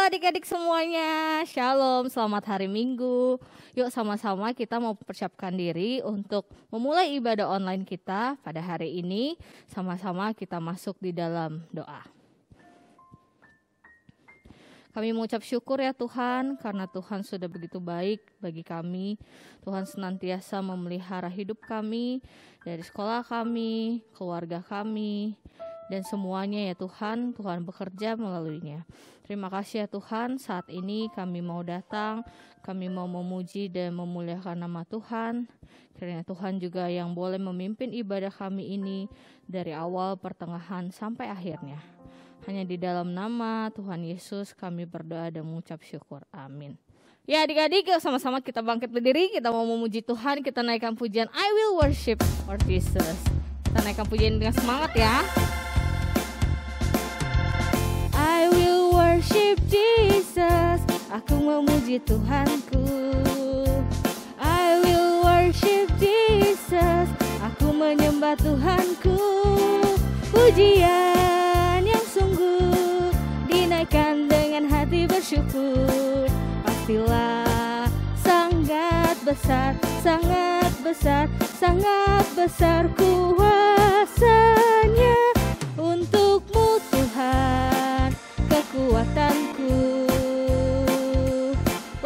Adik-adik semuanya, Shalom, selamat hari Minggu. Yuk sama-sama kita mau persiapkan diri untuk memulai ibadah online kita pada hari ini. Sama-sama kita masuk di dalam doa. Kami mengucap syukur ya Tuhan, karena Tuhan sudah begitu baik bagi kami. Tuhan senantiasa memelihara hidup kami, dari sekolah kami, keluarga kami, dan semuanya ya Tuhan, Tuhan bekerja melaluinya. Terima kasih ya Tuhan, saat ini kami mau datang, kami mau memuji dan memuliakan nama Tuhan. Kiranya Tuhan juga yang boleh memimpin ibadah kami ini dari awal, pertengahan, sampai akhirnya. Hanya di dalam nama Tuhan Yesus kami berdoa dan mengucap syukur. Amin. Ya adik-adik, yuk sama-sama kita bangkit berdiri, kita mau memuji Tuhan, kita naikkan pujian I will worship for Jesus. Kita naikkan pujian dengan semangat ya. I will worship Jesus, aku memuji Tuhanku. I will worship Jesus, aku menyembah Tuhanku. Pujian yang sungguh dinaikkan dengan hati bersyukur. Pastilah sangat besar, sangat besar, sangat besar kuasanya. Untukmu Tuhan kekuatanku,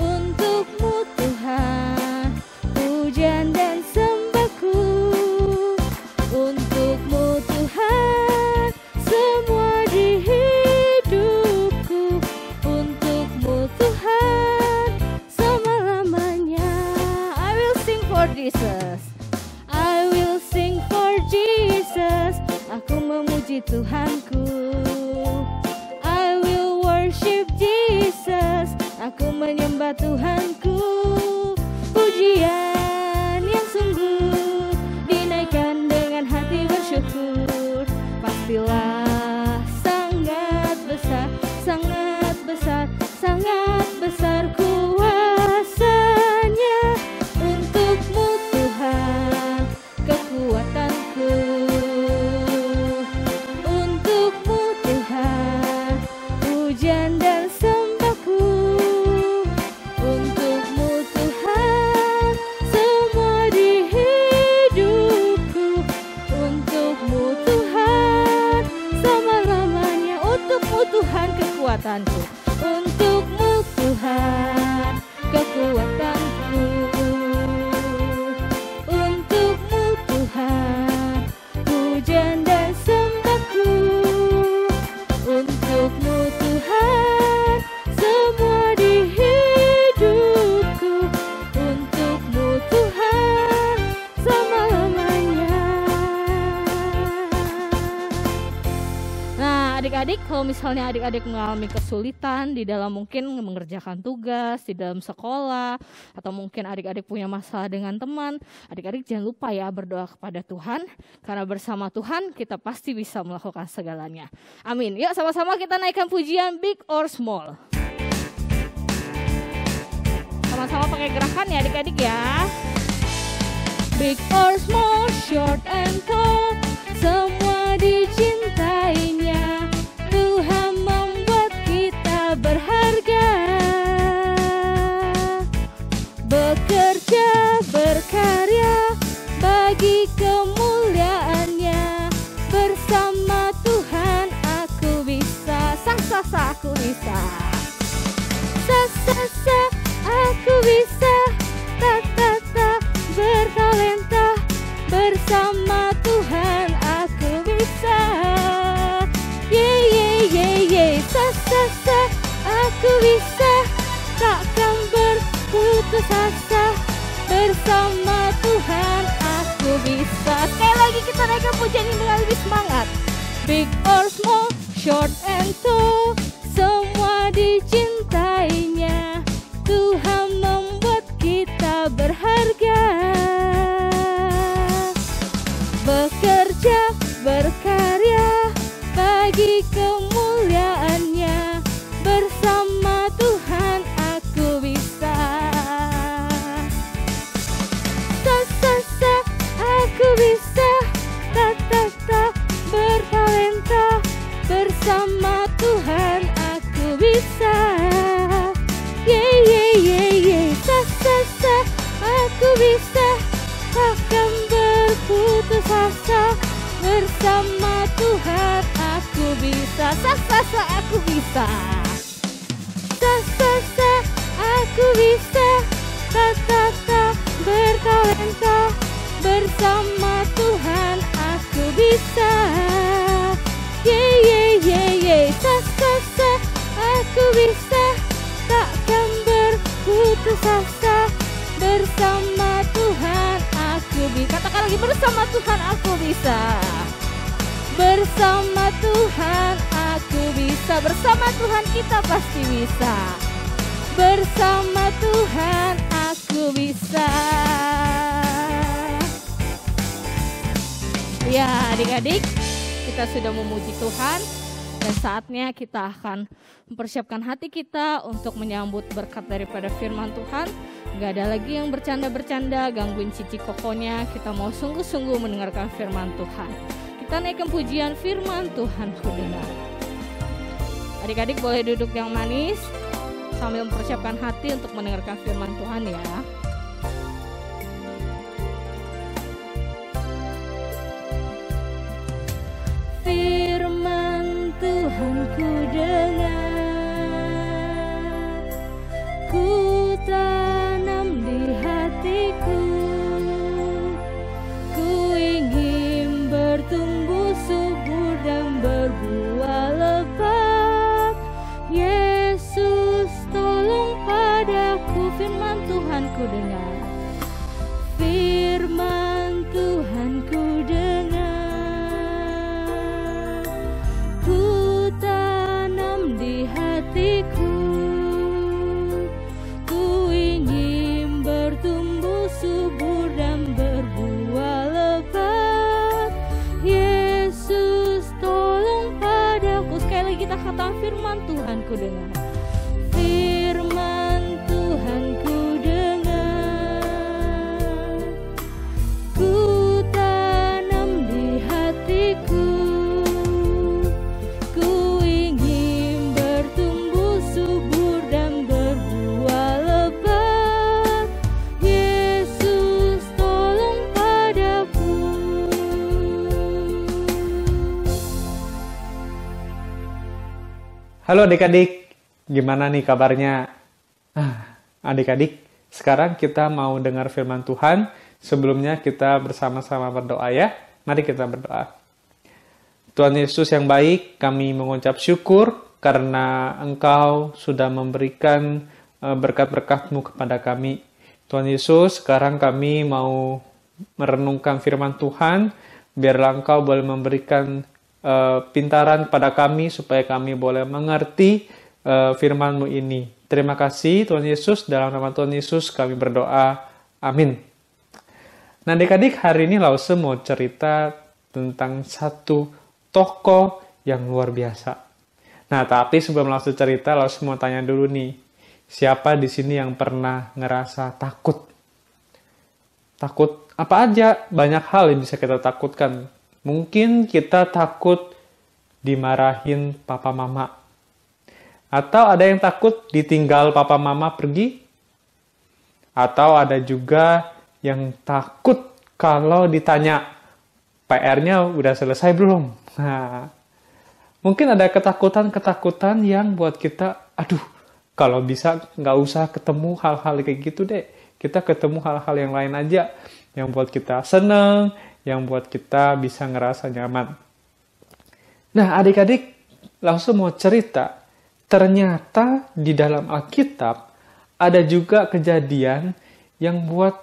untukmu Tuhan pujian dan sembahku, untukmu Tuhan semua di hidupku, untukmu Tuhan selama-lamanya. I will sing for Jesus, I will sing for Jesus, aku memuji Tuhanku. Worship Jesus, aku menyembah Tuhanku. Pujian yang sungguh dinaikkan dengan hati bersyukur. Pastilah sangat besar, sangat besar, sangat besar kuasanya. Untukmu Tuhan kekuatanku, untukmu Tuhan pujian dan sembahku, untukmu Tuhan semua di hidupku, untukmu Tuhan selama-lamanya, untukmu Tuhan kekuatanku, untukmu Tuhan kekuatanku, untukmu Tuhan pujian dan sembahku, untukmu Tuhan semua di hidupku, untukmu Tuhan selama-lamanya. Nah adik-adik, kalau misalnya adik-adik mengalami kesulitan di dalam mungkin mengerjakan tugas, di dalam sekolah, atau mungkin adik-adik punya masalah dengan teman, adik-adik jangan lupa ya berdoa kepada Tuhan, karena bersama Tuhan kita pasti bisa melakukan segalanya. Amin. Yuk sama-sama kita naikkan pujian Big or Small. Sama-sama pakai gerakan ya adik-adik ya. Big or small, short and tall, semua dicintainya. Tuhan membuat kita berharga. Bekerja, berkarya bagi kemuliaannya. Bersama Tuhan aku bisa, sa-sa-sa aku bisa. Sa-sa-sa aku bisa, ta-ta-ta bertalenta. Bersama Tuhan aku bisa. Ye ye ye ye, sa-sa-sa aku bisa, takkan berputus asa. Bersama Tuhan aku bisa. Sekali lagi kita naikkan pujian ini dengan lebih semangat. Big or small, short and tall, semua dicintainya. Tuhan membuat kita berharga. Bekerja, berkarya bagi kemuliaannya. Bersama Tuhan aku bisa. Sa-sa-sa, aku bisa. Ta-ta-ta, bertalenta. Bersama Tuhan aku bisa. Yeay, yeay, yeay, yeay. Sa-sa-sa, aku bisa. Takkan berputus asa. Bersama Tuhan aku bisa. Sa-sa-sa, aku bisa. Sa-sa-sa, aku bisa. Ta-ta-ta, bertalenta. Bersama Tuhan aku bisa. Yeay, yeay, yeay, yeay. Sa-sa-sa, aku bisa. Takkan berputus asa. Bersama Tuhan aku bisa. Katakan lagi, bersama Tuhan aku bisa. Bersama Tuhan aku bisa. Bersama Tuhan kita pasti bisa. Bersama Tuhan aku bisa. Ya, adik-adik, kita sudah memuji Tuhan. Dan saatnya kita akan mempersiapkan hati kita untuk menyambut berkat daripada firman Tuhan. Gak ada lagi yang bercanda-bercanda, gangguin Cici Kokonya. Kita mau sungguh-sungguh mendengarkan firman Tuhan. Kita naikkan pujian firman Tuhan ku dengar. Adik-adik boleh duduk yang manis sambil mempersiapkan hati untuk mendengarkan firman Tuhan ya. Firman Tuhan ku dengar, ku tanam di hatiku, ku ingin bertumbuh subur dan berbuah lebat. Yesus tolong padaku, firman Tuhan ku dengar, firman Tuhan ku dengar, ku tanam di hatiku, ku ingin bertumbuh subur dan berbuah lebat. Yesus tolong padaku. Sekali lagi kita katakan, firman Tuhan ku dengar, firman Tuhan ku dengar, ku tanam di hatiku, ku ingin bertumbuh subur dan berbuah lebat. Yesus tolong padaku. Halo adik-adik, gimana nih kabarnya? Adik-adik, sekarang kita mau dengar firman Tuhan. Sebelumnya kita bersama-sama berdoa ya. Mari kita berdoa. Tuhan Yesus yang baik, kami mengucap syukur karena Engkau sudah memberikan berkat-berkat-Mu kepada kami. Tuhan Yesus, sekarang kami mau merenungkan firman Tuhan. Biarlah Engkau boleh memberikan pintaran pada kami supaya kami boleh mengerti firman-Mu ini. Terima kasih Tuhan Yesus, dalam nama Tuhan Yesus kami berdoa. Amin. Nah adik-adik, hari ini Lause mau cerita tentang satu tokoh yang luar biasa. Nah tapi sebelum Lause cerita, Lause mau tanya dulu nih, siapa di sini yang pernah ngerasa takut? Takut apa aja? Banyak hal yang bisa kita takutkan. Mungkin kita takut dimarahin papa mama. Atau ada yang takut ditinggal papa mama pergi. Atau ada juga yang takut kalau ditanya, PR-nya udah selesai belum? Nah, mungkin ada ketakutan-ketakutan yang buat kita, aduh, kalau bisa nggak usah ketemu hal-hal kayak gitu deh. Kita ketemu hal-hal yang lain aja, yang buat kita seneng, yang buat kita bisa ngerasa nyaman. Nah, adik-adik, langsung mau cerita ternyata di dalam Alkitab ada juga kejadian yang buat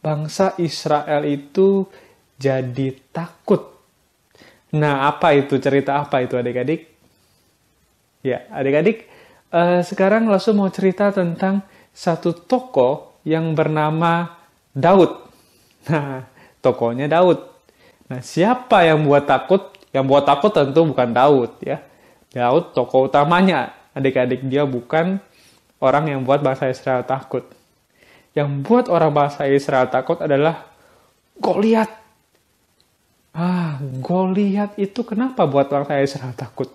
bangsa Israel itu jadi takut. Nah, apa itu? Cerita apa itu adik-adik? Ya, adik-adik, sekarang langsung mau cerita tentang satu tokoh yang bernama Daud. Nah, tokohnya Daud. Nah, siapa yang buat takut? Yang buat takut tentu bukan Daud, ya. Daud tokoh utamanya. Adik-adik, dia bukan orang yang buat bangsa Israel takut. Yang buat orang bangsa Israel takut adalah Goliat. Goliat itu kenapa buat bangsa Israel takut?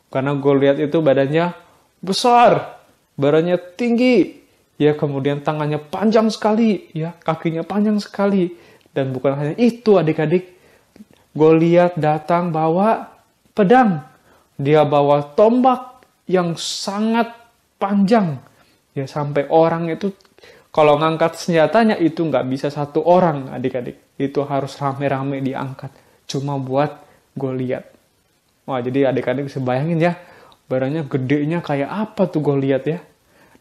Karena Goliat itu badannya besar, badannya tinggi, ya, kemudian tangannya panjang sekali, ya, kakinya panjang sekali. Dan bukan hanya itu adik-adik, Goliat datang bawa pedang. Dia bawa tombak yang sangat panjang. Ya, sampai orang itu kalau ngangkat senjatanya itu nggak bisa satu orang adik-adik. Itu harus rame-rame diangkat. Cuma buat Goliat. Wah, jadi adik-adik bisa bayangin ya, badannya gedenya kayak apa tuh Goliat ya.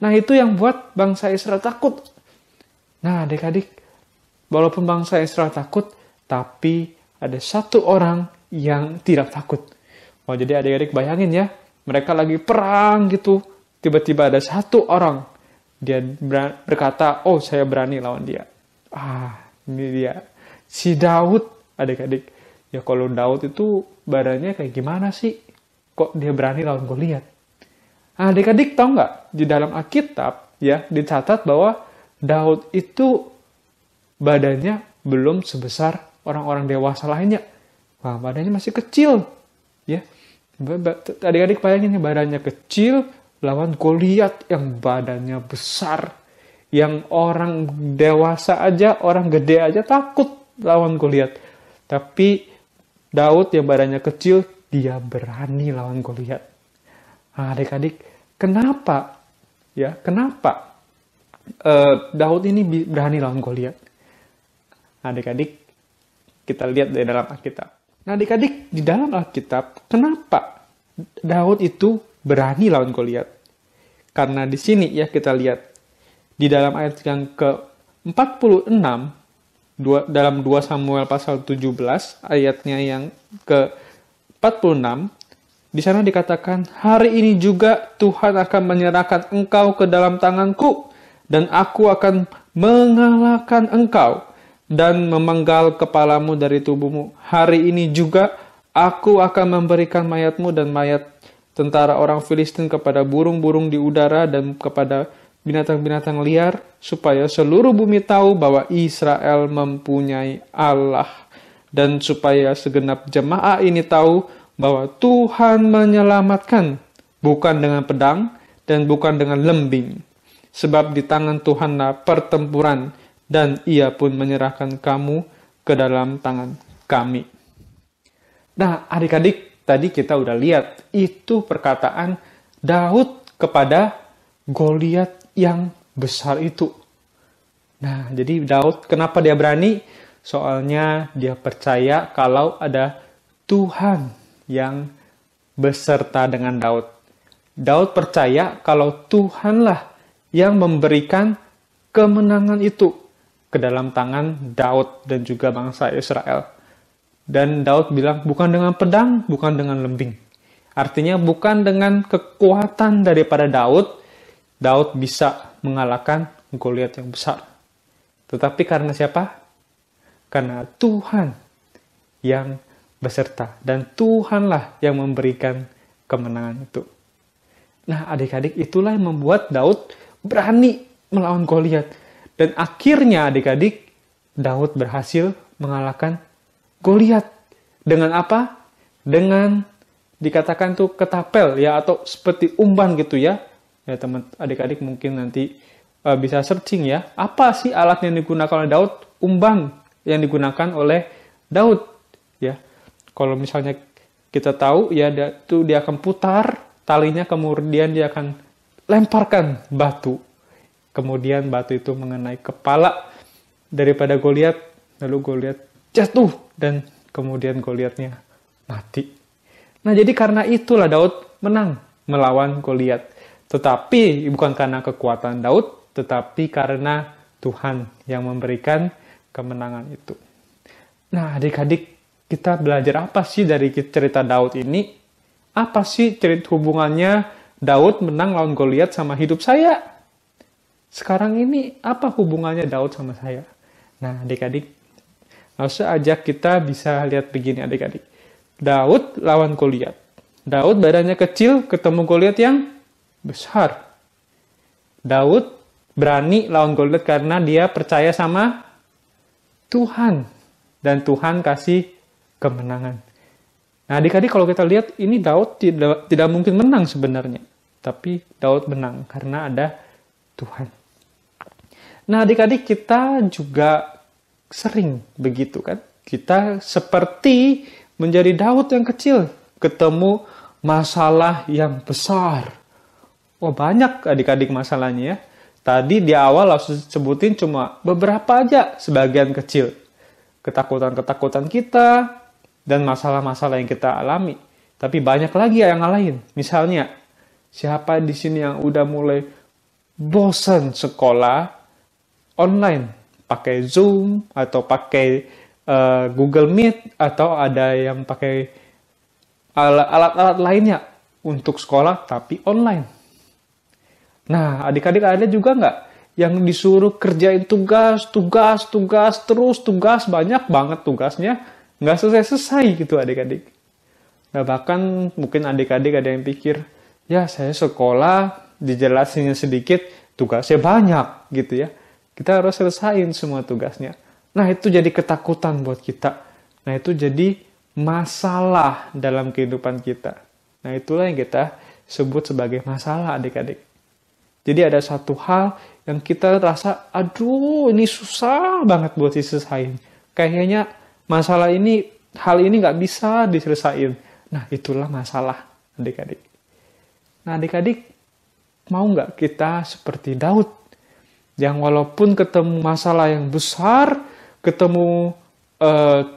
Nah, itu yang buat bangsa Israel takut. Nah, adik-adik, walaupun bangsa Israel takut, tapi ada satu orang yang tidak takut. Wah, jadi adik-adik bayangin ya, mereka lagi perang gitu, tiba-tiba ada satu orang, dia berkata, oh saya berani lawan dia. Ini dia, si Daud, adik-adik. Ya kalau Daud itu badannya kayak gimana sih? Kok dia berani lawan Goliat? Adik-adik tahu nggak? Di dalam Alkitab ya dicatat bahwa Daud itu badannya belum sebesar orang-orang dewasa lainnya. Wah, badannya masih kecil. Ya, adik-adik bayangin ya, badannya kecil lawan Goliat yang badannya besar. Yang orang dewasa aja, orang gede aja takut lawan Goliat. Tapi Daud yang badannya kecil, dia berani lawan Goliat. Adik-adik, kenapa? Ya, kenapa Daud ini berani lawan Goliat? Adik-adik, kita lihat dari dalam Alkitab. Nah, adik-adik, di dalam Alkitab, kenapa Daud itu berani lawan Goliat? Karena di sini ya kita lihat di dalam ayat yang ke-46 dalam 2 Samuel pasal 17 ayatnya yang ke-46 di sana dikatakan, hari ini juga Tuhan akan menyerahkan engkau ke dalam tanganku dan aku akan mengalahkan engkau dan memenggal kepalamu dari tubuhmu. Hari ini juga aku akan memberikan mayatmu dan mayat tentara orang Filistin kepada burung-burung di udara dan kepada binatang-binatang liar, supaya seluruh bumi tahu bahwa Israel mempunyai Allah, dan supaya segenap jemaah ini tahu bahwa Tuhan menyelamatkan, bukan dengan pedang dan bukan dengan lembing, sebab di tangan Tuhanlah pertempuran, dan Ia pun menyerahkan kamu ke dalam tangan kami. Nah, adik-adik, tadi kita udah lihat itu perkataan Daud kepada Goliat yang besar itu. Nah, jadi Daud, kenapa dia berani? Soalnya dia percaya kalau ada Tuhan yang beserta dengan Daud. Daud percaya kalau Tuhanlah yang memberikan kemenangan itu ke dalam tangan Daud dan juga bangsa Israel. Dan Daud bilang, bukan dengan pedang, bukan dengan lembing. Artinya bukan dengan kekuatan daripada Daud bisa mengalahkan Goliat yang besar. Tetapi karena siapa? Karena Tuhan yang beserta. Dan Tuhanlah yang memberikan kemenangan itu. Nah, adik-adik, itulah yang membuat Daud berani melawan Goliat. Dan akhirnya adik-adik, Daud berhasil mengalahkan Goliat. Dengan apa? Dengan dikatakan tuh ketapel ya, atau seperti umban gitu ya. Ya, teman adik-adik mungkin nanti bisa searching ya. Apa sih alat yang digunakan oleh Daud? Umban yang digunakan oleh Daud. Ya, kalau misalnya kita tahu ya, dia akan putar talinya, kemudian dia akan lemparkan batu. Kemudian batu itu mengenai kepala daripada Goliat, lalu Goliat jatuh dan kemudian Goliatnya mati. Nah, jadi karena itulah Daud menang. melawan Goliat. Tetapi bukan karena kekuatan Daud, tetapi karena Tuhan yang memberikan kemenangan itu. Nah, adik-adik, kita belajar apa sih dari cerita Daud ini? Apa sih cerita hubungannya Daud menang lawan Goliat sama hidup saya? Sekarang ini apa hubungannya Daud sama saya? Nah, adik-adik, langsung ajak kita bisa lihat begini adik-adik. Daud lawan Goliat. Daud badannya kecil ketemu Goliat yang besar. Daud berani lawan Goliat karena dia percaya sama Tuhan. Dan Tuhan kasih kemenangan. Nah adik-adik kalau kita lihat ini Daud tidak mungkin menang sebenarnya. Tapi Daud menang karena ada Tuhan. Nah adik-adik kita juga sering begitu kan. Kita seperti menjadi Daud yang kecil. Ketemu masalah yang besar. Wah banyak adik-adik masalahnya ya. Tadi di awal langsung sebutin cuma beberapa aja sebagian kecil. Ketakutan-ketakutan kita dan masalah-masalah yang kita alami. Tapi banyak lagi yang lain. Misalnya, siapa di sini yang udah mulai bosan sekolah online? Pakai Zoom atau pakai Google Meet atau ada yang pakai alat-alat lainnya untuk sekolah tapi online. Nah, adik-adik ada juga nggak yang disuruh kerjain tugas, terus tugas, banyak banget tugasnya, nggak selesai-selesai gitu adik-adik. Nah, bahkan mungkin adik-adik ada yang pikir, ya saya sekolah, dijelasinnya sedikit, tugasnya banyak gitu ya. Kita harus selesain semua tugasnya. Nah, itu jadi ketakutan buat kita. Nah, itu jadi masalah dalam kehidupan kita. Nah, itulah yang kita sebut sebagai masalah adik-adik. Jadi ada satu hal yang kita rasa, aduh ini susah banget buat diselesain. Kayaknya masalah ini, hal ini nggak bisa diselesain. Nah itulah masalah adik-adik. Nah adik-adik, mau nggak kita seperti Daud? Yang walaupun ketemu masalah yang besar, ketemu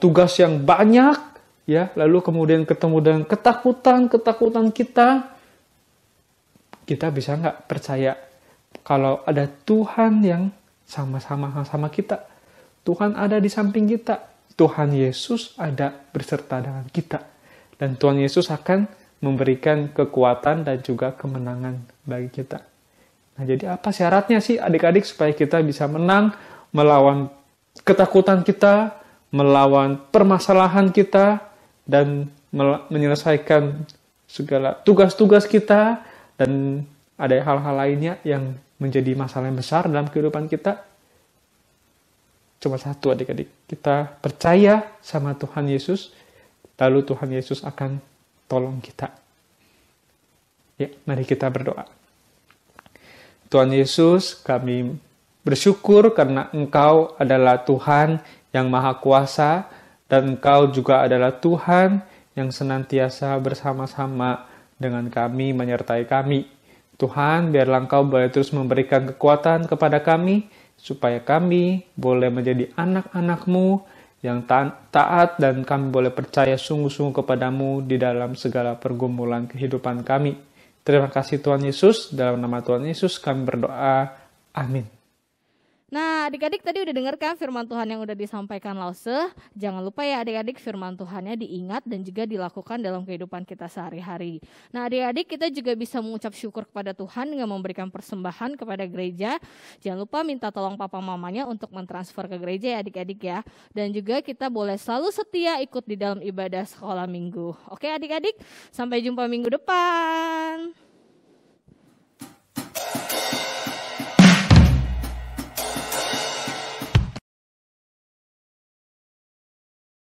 tugas yang banyak, ya, lalu kemudian ketemu dengan ketakutan kita bisa nggak percaya kalau ada Tuhan yang sama kita. Tuhan ada di samping kita. Tuhan Yesus ada berserta dengan kita. Dan Tuhan Yesus akan memberikan kekuatan dan juga kemenangan bagi kita. Nah, jadi apa syaratnya sih adik-adik supaya kita bisa menang melawan ketakutan kita, melawan permasalahan kita, dan menyelesaikan segala tugas-tugas kita, dan ada hal-hal lainnya yang menjadi masalah yang besar dalam kehidupan kita? Cuma satu adik-adik, kita percaya sama Tuhan Yesus, lalu Tuhan Yesus akan tolong kita. Ya, mari kita berdoa. Tuhan Yesus, kami bersyukur karena Engkau adalah Tuhan yang Maha Kuasa, dan Engkau juga adalah Tuhan yang senantiasa bersama-sama dengan kami, menyertai kami. Tuhan, biarlah Engkau boleh terus memberikan kekuatan kepada kami, supaya kami boleh menjadi anak-anak-Mu yang taat, dan kami boleh percaya sungguh-sungguh kepadamu di dalam segala pergumulan kehidupan kami. Terima kasih Tuhan Yesus, dalam nama Tuhan Yesus kami berdoa. Amin. Nah adik-adik tadi udah dengarkan firman Tuhan yang udah disampaikan Lause. Jangan lupa ya adik-adik firman Tuhannya diingat dan juga dilakukan dalam kehidupan kita sehari-hari. Nah adik-adik kita juga bisa mengucap syukur kepada Tuhan dengan memberikan persembahan kepada gereja. Jangan lupa minta tolong papa mamanya untuk mentransfer ke gereja ya adik-adik ya. Dan juga kita boleh selalu setia ikut di dalam ibadah sekolah minggu. Oke adik-adik, sampai jumpa minggu depan.